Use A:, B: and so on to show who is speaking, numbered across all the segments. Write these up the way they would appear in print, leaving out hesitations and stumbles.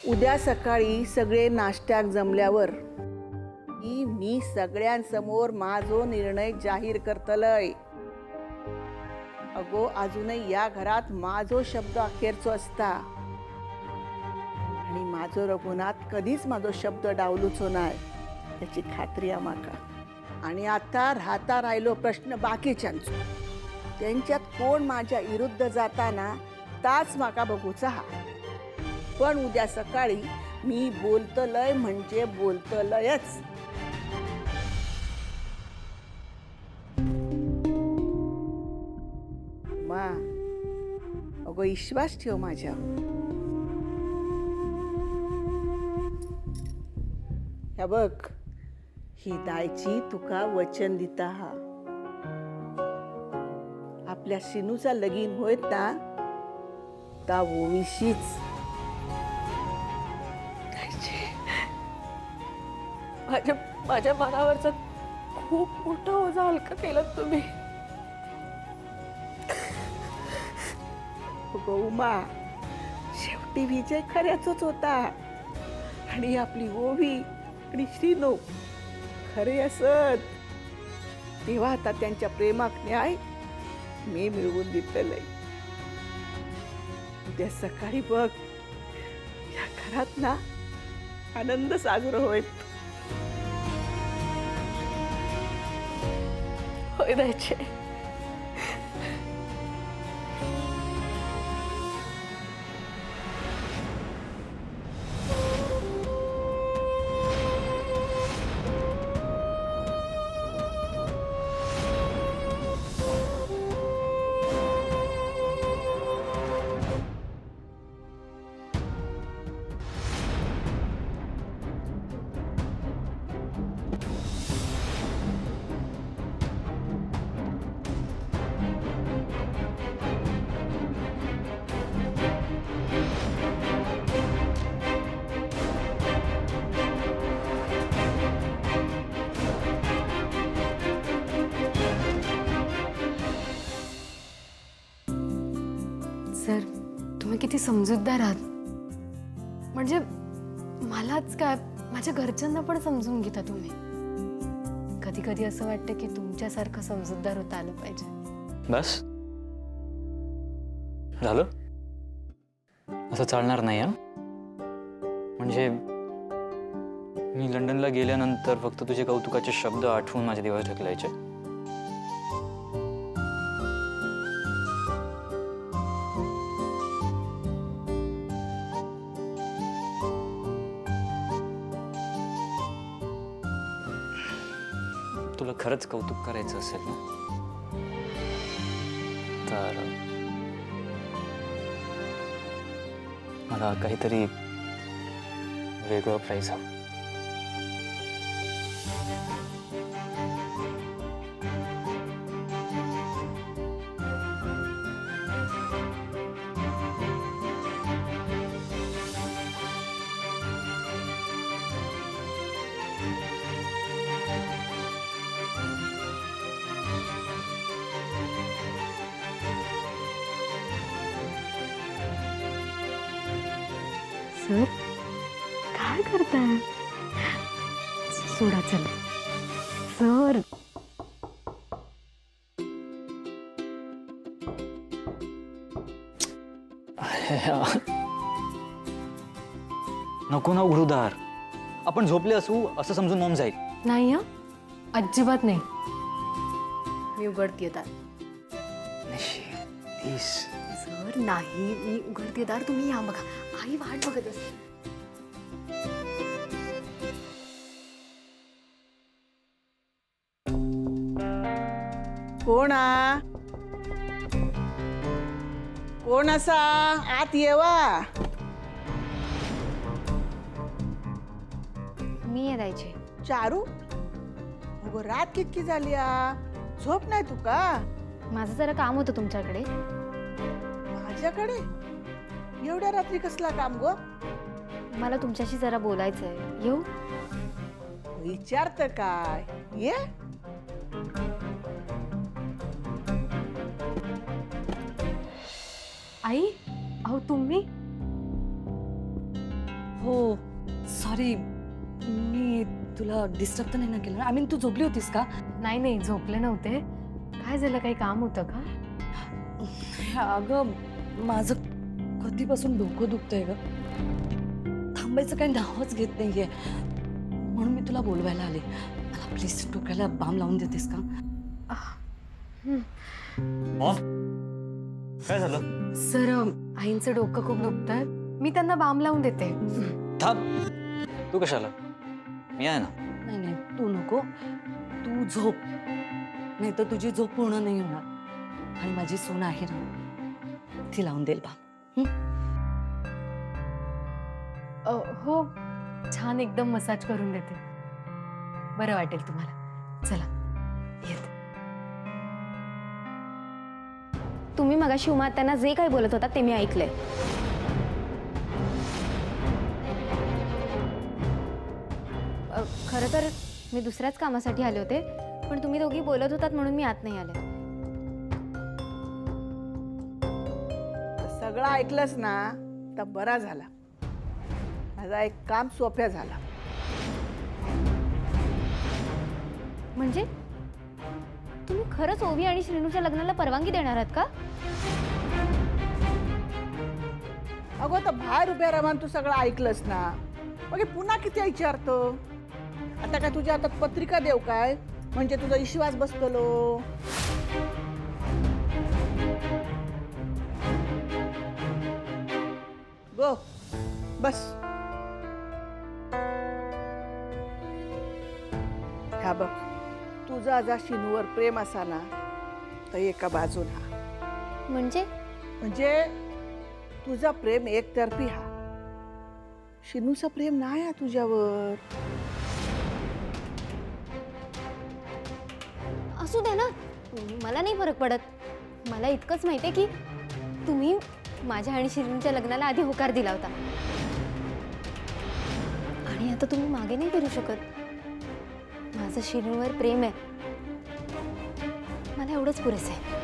A: उद्या सकाळी सगळे नाश्त्याक जमल्यावर मी सगळ्यांसमोर माझो निर्णय जाहीर करतलय. अगो अजूनही या घरात माझो शब्द अखेरचो असता आणि माझो रघुनाथ कधीच माझो शब्द डावलूचो नाही याची खात्री आहे माका. आणि आता राहता राहिलो प्रश्न बाकीच्यांचो. त्यांच्यात कोण माझ्या विरुद्ध जाताना ताच माका बघूचा हा. पण उद्या सकाळी मी बोलतलय म्हणजे बोलतलयच. मा अगो विश्वास ठेव माझ्या. ह्या बघ, ही दायची तुका वचन दिता हा. आपल्या सिनूचा लगीन होत ना ता ओवीशीच.
B: माझ्या मनावरचा खूप मोठा ओझा हलका केला तुम्ही.
A: उमा, शेवटी विजय खऱ्याचोच होता आणि आपली ओवी आणि श्रीनो खरे असत. तेव्हा आता त्यांच्या प्रेमाक न्याय मी मिळवून दिलेलंय. उद्या सकाळी बघ, या घरात ना आनंद साजरा होईल.
B: होय द्यायचे.
C: सर, तुम्ही किती समजूतदार आहात. म्हणजे मलाच काय, माझ्या घरच्यांना पण समजून घेता तुम्ही. कधी कधी असं वाटतं की तुमच्यासारखं समजूतदार होता आलं पाहिजे.
D: बस झालं, असं चालणार नाही. म्हणजे मी लंडनला गेल्यानंतर फक्त तुझे कौतुकाचे शब्द आठवून माझ्या देवावर ढकलायचे. तुला खरंच कौतुक करायचं असेल ना तर मला काहीतरी वेगळं प्राईज हवं.
C: सर, काय करताय? सोडा चला. सर,
D: नको ना उघडूदार. आपण झोपले असू असं समजून मॉम जाईल.
C: नाही हं, अजिबात नाही.
B: मी उघडतीये दार.
C: सर नाही, मी उघडते दार, तुम्ही या बघा. आई वाट बघत असते.
A: कोण असा आत येवा.
C: मी येदायचे.
A: चारू, अगो रात कितकी झाली आ? झोप नाही तुका?
C: माझं जरा काम होतं तुमच्याकडे.
A: माझ्याकडे एवढ्या रात्री कसला काम गो?
C: मला तुमच्याशी जरा बोलायचं आहे. येऊ?
A: विचारत काय? ये.
C: आई, अहो तुम्ही?
E: हो सॉरी, मी तुला डिस्टर्ब तर नाही ना केलं? आय मीन तू झोपली होतीस का?
C: नाही नाही, झोपले नव्हते. काय झालं, काही काम होतं का?
E: अगं माझं कधीपासून डोकं दुखतंय ग, थांबायचं काही नावच घेत नाहीये, म्हणून मी तुला बोलवायला आले. मला प्लीज डोक्याला बाम लावून देतेस का?
D: काय झालं?
C: सर, आईंचं डोकं खूप दुखतंय, मी त्यांना बाम लावून देते.
D: थांब, तू कशाला? मी आहे ना.
E: नाही नाही, तू नको, तू झोप, नाही तर तुझी झोप पूर्ण नाही होणार. आणि माझी सून आहे ना, ती लावून देईल बाम.
C: हो, छान एकदम मसाज करून देते, बरं वाटेल तुम्हाला. चला येत.
F: तुम्ही मगाशी उमा त्यांना जे काही बोलत होता ते मी ऐकलंय. खरं तर मी दुसऱ्याच कामासाठी आले होते, पण तुम्ही दोघी बोलत होतात म्हणून मी आत नाही आले.
A: सगळं ऐकलंस ना तर बरा झाला. माझा एक काम सोप्या झाला.
F: म्हणजे तुम्ही खरंच ओवी आणि श्रीनूच्या लग्नाला परवानगी देणार आहात का?
A: अगो तर बाहेर उभ्या राहून तू सगळं ऐकलंस ना, मग हे पुन्हा किती विचारतो? आता काय तुझ्या हातात पत्रिका देऊ काय म्हणजे तुझा विश्वास बसतलो? गो बस. ह्या बघ, तुझा जा शिनूवर प्रेम असा ना तर एका बाजूला, म्हणजे तुझा प्रेम एकतर्फी हा, शिनूचं प्रेम नाही आहे तुझ्यावर.
F: असू दे ना, मला नाही फरक पडत. मला इतकंच माहितीये की तुम्ही माझ्या आणि श्रीनूच्या लग्नाला आधी होकार दिला होता, आणि आता तुम्ही मागे नाही फिरू शकत. माझं श्रीनूवर प्रेम आहे, मला एवढंच पुरेसं आहे.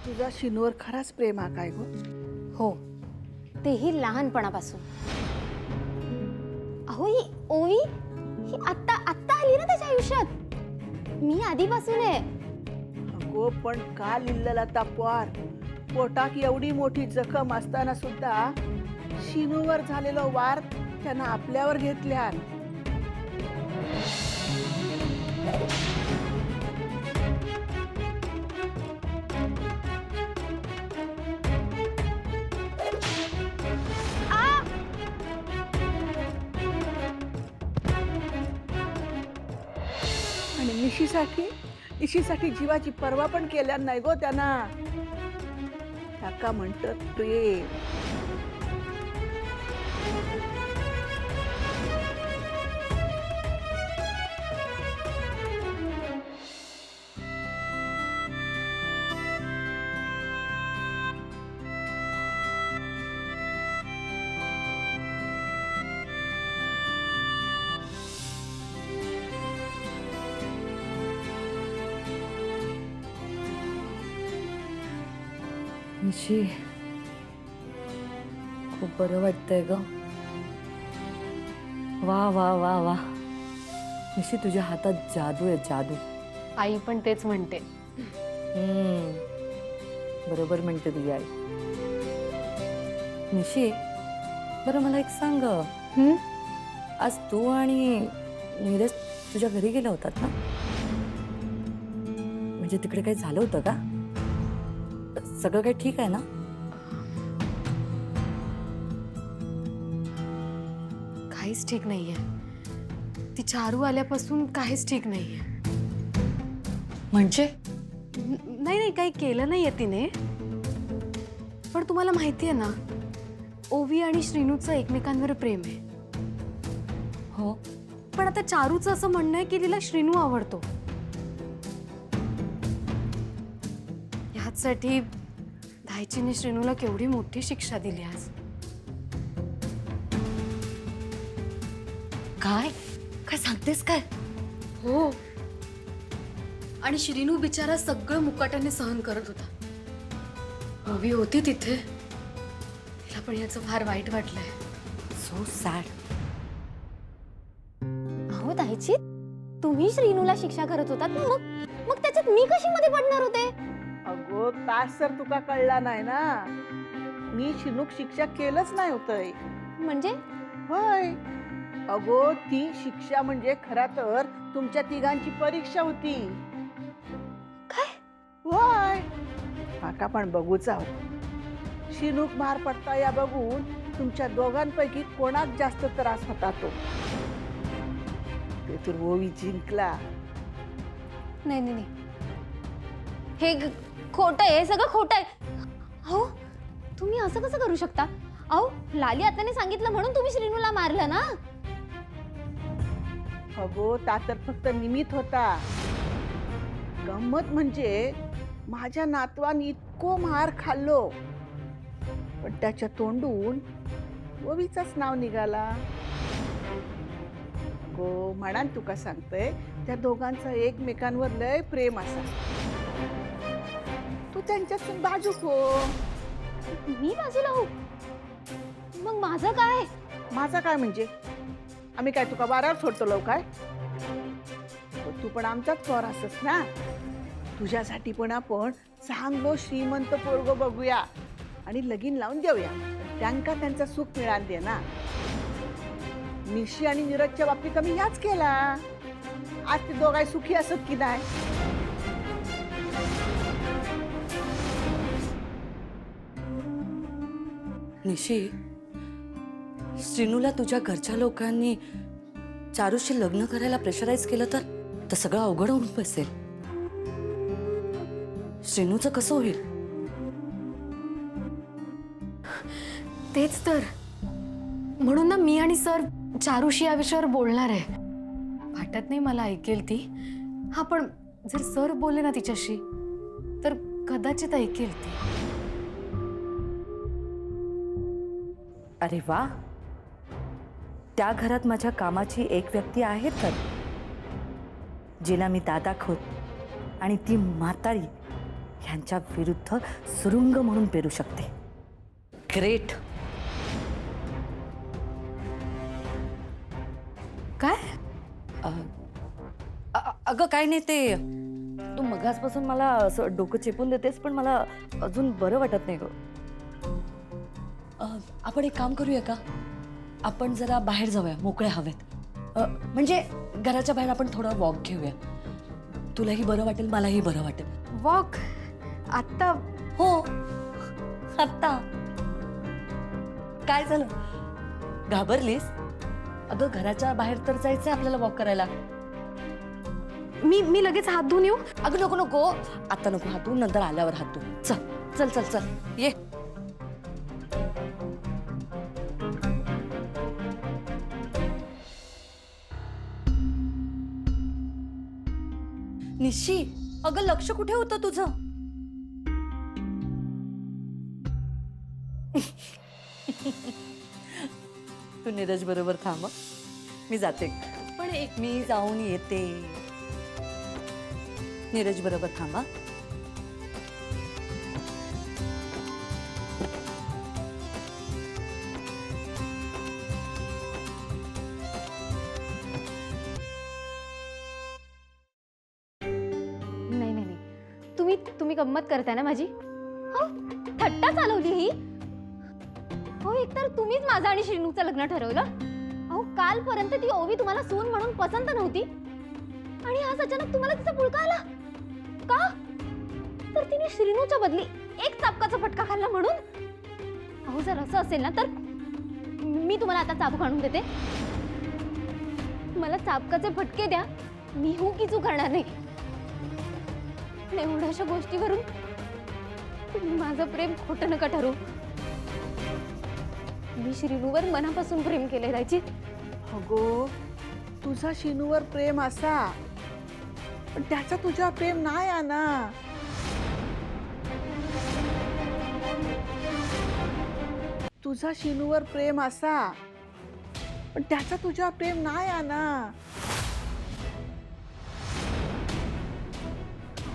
A: तुझा शिनूवर खराच प्रेम हा काय गो?
F: हो, तेही लहानपणापासून. अहो, ही ओवी ही आत्ता आली ना त्याच्या आयुष्यात. मी आधीपासून आहे.
A: अगो पण का लिहिलेला तापवार, पोटात एवढी मोठी जखम असताना सुद्धा शिनूवर झालेला वार त्यानं आपल्यावर घेतल्या. आणि निशीसाठी जीवाची पर्वा पण केल्या नाही गो त्यांना. त्याका म्हणतात प्रेम.
E: निशी, खूप बरं वाटतंय ग. वा वा वा वा, निशी तुझ्या हातात जादू आहे, जादू.
C: आई पण तेच म्हणते.
E: बरोबर म्हणते तुझी आई. निशी, बरं मला एक सांग, आज तू आणि नीरज तुझ्या घरी गेला होतात ना? म्हणजे तिकडे काही झालं होतं का? सगळं काही ठीक आहे ना?
C: काहीच ठीक नाहीये. ती चारू आल्यापासून काहीच ठीक नाहीये.
E: म्हणजे
C: नाही नाही, काही केलं नाहीये तिने. पण तुम्हाला माहिती आहे ना, ओवी आणि श्रीनूचं एकमेकांवर प्रेम आहे.
E: हो,
C: पण आता चारूचं असं म्हणणं आहे की तिला श्रीनू आवडतो. ह्याचसाठी धायचीने श्रीनूला केवढी मोठी शिक्षा दिली आज.
E: काय काय सांगतेस काय?
C: हो, आणि श्रीनू बिचारा सगळं मुकाट्याने सहन करत होता. ओवी होती तिथे, पण याचं फार वाईट वाटलंय.
E: So sad.
F: अहो ताईची, तुम्ही श्रीनूला शिक्षा करत होतात ना, मग मग त्याच्यात मी कशी मध्ये पडणार होते?
A: अगो तास तर तुका कळला नाही ना. मी शिनूक शिक्षा केलंच नाही होतंय.
F: म्हणजे
A: होय. अगो ती शिक्षा म्हणजे खरा तर तुमच्या तिघांची परीक्षा होती.
F: काय?
A: होय. माका पण बघूचा हो. शिनूक मार पडता या बघून तुमच्या दोघांपैकी कोणाक जास्त त्रास होता तो. ते तर ओवी जिंकला.
F: नाही नाही नाही, हे खोटं आहे, हे सगळं खोटं आहे. अहो तुम्ही असं कसं करू शकता? अहो लाली आत्याने सांगितलं म्हणून तुम्ही श्रीनूला मारलं ना.
A: अगो ता तर फक्त निमित्त होता. गंमत म्हणजे माझ्या नातवाने इतको मार खाल्लो पण त्याच्या तोंडून ओवीचाच नाव निघाला. गो म्हणान तुका सांगतोय, त्या दोघांचं एकमेकांवर लय प्रेम असा. तू त्यांच्यातून बाजूक हो.
F: मी बाजूला हो, मग माझं काय?
A: माझा काय म्हणजे आम्ही काय तुका बारावर सोडतो काय? तू पण आमचाच पोर असस ना. तुझ्यासाठी पण आपण चांगलो श्रीमंत पोरगो बघूया आणि लगीन लावून देऊया. त्यांका त्यांचा सुख मिळान दे ना. निशी आणि नीरजच्या बाबतीत आम्ही याच केला. आज ते दोघांही सुखी असत की नाही?
E: निशी, श्रीनूला तुझ्या घरच्या लोकांनी चारूशी लग्न करायला प्रेशराईज केलं तर सगळं अवघड होऊन बसेल. श्रीनूचं कसं होईल?
C: तेच तर, म्हणून ना मी आणि सर चारूशी या विषयावर बोलणार आहे. वाटत नाही मला ऐकेल ती. हा पण जर सर बोलले ना तिच्याशी तर कदाचित ऐकेल ती.
E: अरे वा, त्या घरात माझ्या कामाची एक व्यक्ती आहे तर, जिला मी दादा खोत आणि ती म्हातारी यांच्या विरुद्ध सुरुंग म्हणून पेरू शकते. ग्रेट.
C: काय?
E: अगं काय नाही, ते तू मगासपासून मला असं डोकं चेपून देतेस पण मला अजून बरं वाटत नाही ग. आपण एक काम करूया का? आपण जरा बाहेर जाऊया मोकळ्या हवेत. म्हणजे घराच्या बाहेर आपण थोडा वॉक घेऊया. तुलाही बरं वाटेल, मलाही बरं वाटेल.
C: वॉक? आत्ता?
E: हो आत्ता. काय झालं, घाबरलीस? अगं घराच्या बाहेर तर जायचंय आपल्याला वॉक करायला.
C: मी लगेच हात धुवून येऊ?
E: अगं नको नको, आता नको हात धुवू, नंतर आल्यावर हात धुवू. चल चल चल चल ये. निशी, अगं लक्ष कुठे होतं तुझं? तू नीरज बरोबर थांब. मी जाते, पण मी जाऊन येते. नीरज बरोबर थांबा.
F: नाही नाही नाही, तुम्ही गंमत करताय ना माझी? हो, थट्टा चालवली ही. हो, एकतर तुम्हीच माझं आणि श्रीनूचं लग्न ठरवलं. अहो कालपर्यंत ती ओवी तुम्हाला सून म्हणून पसंत नव्हती आणि आज अचानक तुम्हाला तिचा पुळका आला का? तर तिने श्रीनूच्या बदली एक चाबकाचा फटका खाल्ला म्हणून? अहो जर असं असेल ना तर मी तुम्हाला आता चाबूक आणून देते. मला चाबकाचे फटके द्या, मी हू की चूक करणार नाही. एवढ्याशा गोष्टीवरून तुम्ही माझं प्रेम खोटं नका ठरवू. मी श्रीनूवर मनापासून प्रेम केले राहायची.
A: अगो तुझा शिनूवर प्रेम असा पण त्याचा तुझ्यावर प्रेम नाही आहे ना. तुझा शिनूवर प्रेम असा पण त्याचा तुझ्यावर प्रेम नाही आहे ना.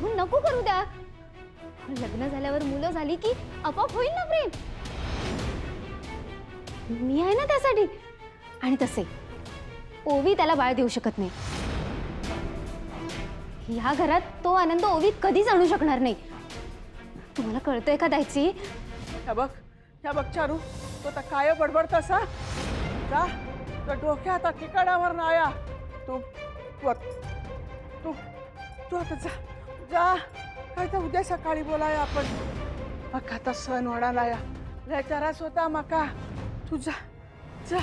F: हो, नको करू द्या. लग्न झाल्यावर मुलं झाली की आपोआप होईल ना प्रेम. मी आहे ना त्यासाठी. आणि तसे ओवी त्याला बाळ देऊ शकत नाही. ह्या घरात तो आनंद ओवी कधीच आणू शकणार नाही. तुम्हाला कळतंय का द्यायची?
A: ह्या बघ चारू, तो तर काय बडबडतस हा? जा, तो डोक्यात ठिकाणावर नाया. तू आता जा. काय तर उद्या सकाळी बोलाया आपण. मका आता सण होणार नाया. लय त्रास होता मका. तू जा. जा.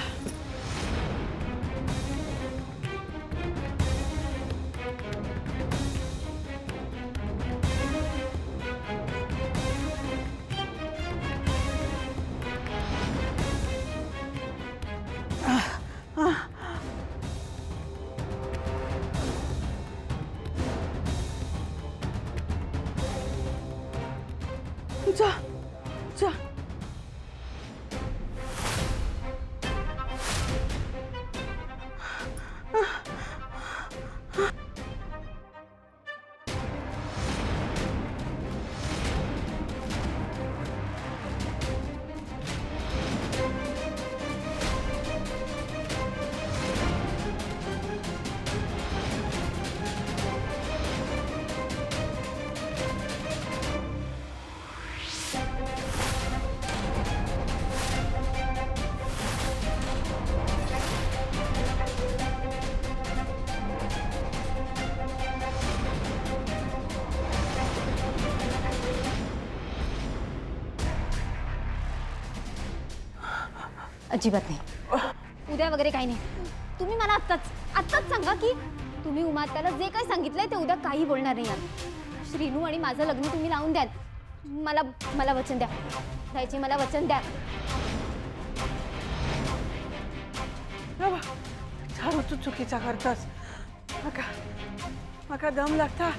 F: अजिबात नाही. उद्या वगैरे काही नाही. तुम्ही मला आत्ताच सांगा की तुम्ही उमात्याला जे काही सांगितलंय ते उद्या काही बोलणार नाही आहात. श्रीनू आणि माझं लग्न तुम्ही लावून द्याल. मला वचन द्या. द्यायची मला वचन द्या.
A: चारू, तू चुकीचा करतस. मका दम लागता.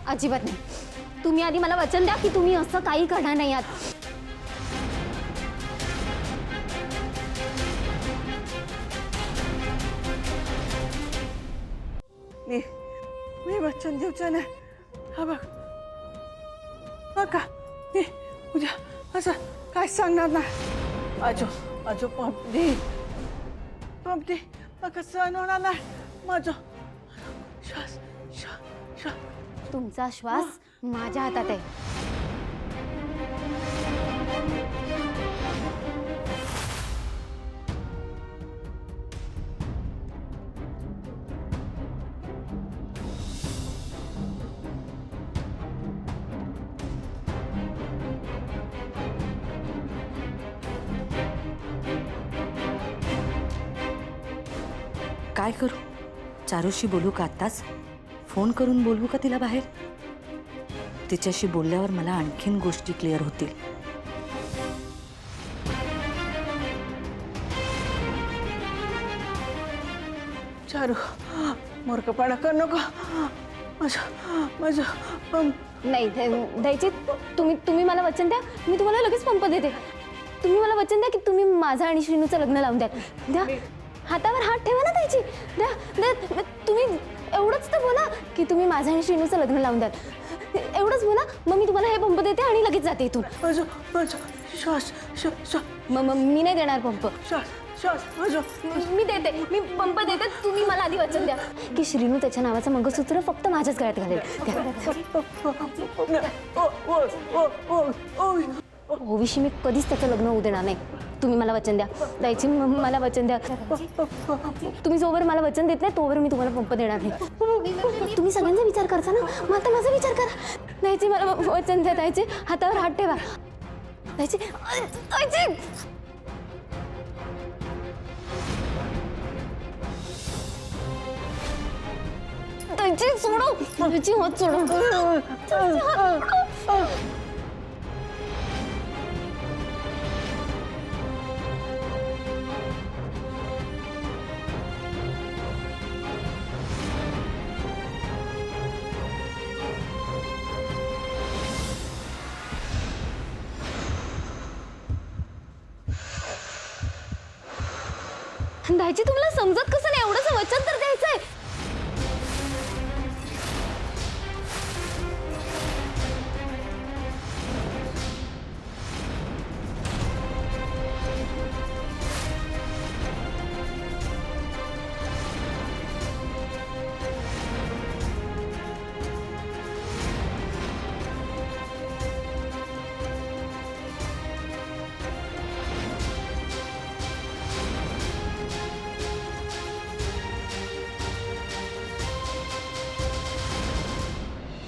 F: अजिबात नाही. तुम्ही आधी मला वचन द्या की तुम्ही असं काही करणार नाही आहात.
A: मी वचन देऊचं नाही. हा बघा मी उद्या असं काय सांगणार नाही. आजो पंप दे. मग सहन होणार नाही. माझं श्वास.
F: तुमचा श्वास माझ्या हातात आहे.
E: काय करू? चारूशी बोलू का आत्ताच? फोन करून बोलवू का तिला बाहेर? तिच्याशी बोलल्यावर मला आणखीन गोष्टी क्लिअर होतील.
A: चारू, मूर्खपणा कर नको. माझं
F: नाही द्यायची. तुम्ही मला वचन द्या. मी तुम्हाला लगेच पंप देते. तुम्ही मला वचन द्या की तुम्ही माझं आणि श्रीनूचं लग्न लावून द्या. हातावर हात ठेवा ना द्यायची. द्या. तुम्ही एवढंच तर बोला की तुम्ही माझं आणि श्रीनूचं लग्न लावून द्याल. एवढंच बोला. मग मी तुम्हाला हे पंप देते आणि लगेच जाते इथून.
A: माझं श्वास.
F: मग मी नाही देणार पंप.
A: श्वास माझं.
F: मी देते. मी पंप देते. तुम्ही मला आधी वचन द्या की श्रीनू त्याच्या नावाचं मंगळसूत्र फक्त माझ्याच गळ्यात घालेल. ओवीशी मी कधीच त्याचं लग्न होऊ देणार नाही. तुम्ही मला वचन द्या. द्यायची मला वचन द्या. तुम्ही जोवर मला वचन देत नाही तोवर मी तुम्हाला पंप देणार नाही. तुम्ही सगळ्यांचा विचार करता ना, मग आता माझा विचार करा. द्यायची मला वचन द्या. द्यायची हातावर हात ठेवा. द्यायची. द्यायची सोडो. द्यायची हात सोडो. द्यायची तुम्हाला समजत कसं